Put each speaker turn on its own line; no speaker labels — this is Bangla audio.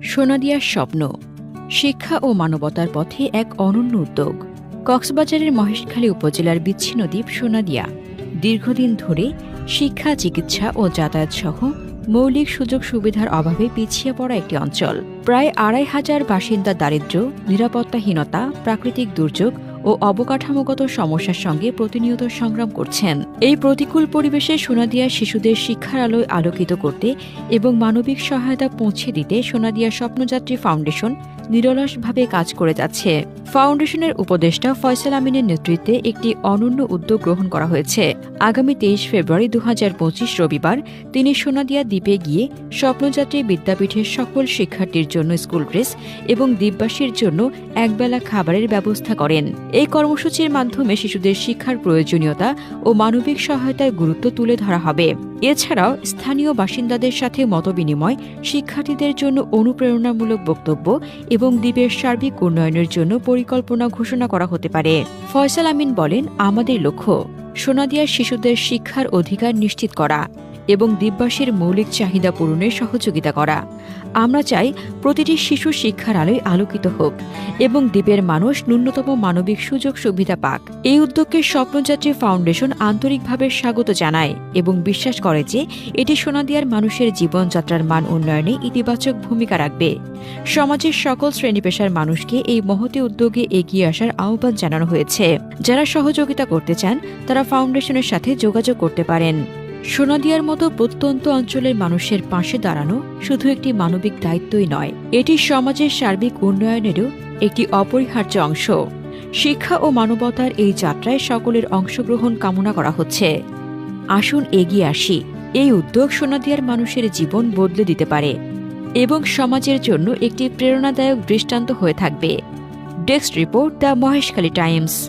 সোনাদিয়ার স্বপ্ন, শিক্ষা ও মানবতার পথে এক অনন্য উদ্যোগ। কক্সবাজারের মহেশখালী উপজেলার বিচ্ছিন্ন দ্বীপ সোনাদিয়া দীর্ঘদিন ধরে শিক্ষা, চিকিৎসা ও যাতায়াত সহ মৌলিক সুযোগ সুবিধার অভাবে পিছিয়ে পড়া একটি অঞ্চল। প্রায় ২৫০০ বাসিন্দা দারিদ্র্য, নিরাপত্তাহীনতা, প্রাকৃতিক দুর্যোগ ও অবকাঠামোগত সমস্যার সঙ্গে প্রতিনিয়ত সংগ্রাম করছেন। এই প্রতিকূল পরিবেশে সোনাদিয়া শিশুদের শিক্ষার আলোয় আলোকিত করতে এবং মানবিক সহায়তা পৌঁছে দিতে সোনাদিয়া স্বপ্নযাত্রী ফাউন্ডেশন নিরলসভাবে কাজ করে যাচ্ছে। ফাউন্ডেশনের উপদেষ্টা ফয়সাল আমিনের নেতৃত্বে একটি অনন্য উদ্যোগ গ্রহণ করা হয়েছে। আগামী ২৩ ফেব্রুয়ারি ২০২৫ রবিবার তিনি সোনাদিয়া দ্বীপে গিয়ে স্বপ্নযাত্রী বিদ্যাপীঠের সকল শিক্ষার্থীর জন্য স্কুল ড্রেস এবং দ্বীপবাসীর জন্য একবেলা খাবারের ব্যবস্থা করেন। এই কর্মসূচির মাধ্যমে শিশুদের শিক্ষার প্রয়োজনীয়তা ও মানবিক সহায়তার গুরুত্ব তুলে ধরা হবে। এছাড়াও স্থানীয় বাসিন্দাদের সাথে মতবিনিময়, শিক্ষার্থীদের জন্য অনুপ্রেরণামূলক বক্তব্য এবং দ্বীপের সার্বিক উন্নয়নের জন্য পরিকল্পনা ঘোষণা করা হতে পারে। ফয়সাল আমিন বলেন, আমাদের লক্ষ্য সোনাদিয়ার শিশুদের শিক্ষার অধিকার নিশ্চিত করা এবং দ্বীপবাসীর মৌলিক চাহিদা পূরণে সহযোগিতা করা। আমরা চাই প্রতিটি শিশু শিক্ষার আলোয় আলোকিত হোক এবং দ্বীপের মানুষ ন্যূনতম মানবিক সুযোগ সুবিধা পাক। এই উদ্যোগকে স্বপ্নযাত্রী ফাউন্ডেশন আন্তরিকভাবে স্বাগত জানায় এবং বিশ্বাস করে যে এটি সোনাদিয়ার মানুষের জীবনযাত্রার মান উন্নয়নে ইতিবাচক ভূমিকা রাখবে। সমাজের সকল শ্রেণী পেশার মানুষকে এই মহতী উদ্যোগে এগিয়ে আসার আহ্বান জানানো হয়েছে। যারা সহযোগিতা করতে চান তারা ফাউন্ডেশনের সাথে যোগাযোগ করতে পারেন। সোনাদিয়ার মতো প্রত্যন্ত অঞ্চলের মানুষের পাশে দাঁড়ানো শুধু একটি মানবিক দায়িত্বই নয়, এটি সমাজের সার্বিক উন্নয়নেরও একটি অপরিহার্য অংশ। শিক্ষা ও মানবতার এই যাত্রায় সকলের অংশগ্রহণ কামনা করা হচ্ছে। আসুন এগিয়ে আসি। এই উদ্যোগ সোনাদিয়ার মানুষের জীবন বদলে দিতে পারে এবং সমাজের জন্য একটি প্রেরণাদায়ক দৃষ্টান্ত হয়ে থাকবে। Desk report, the Maheshkhali Times.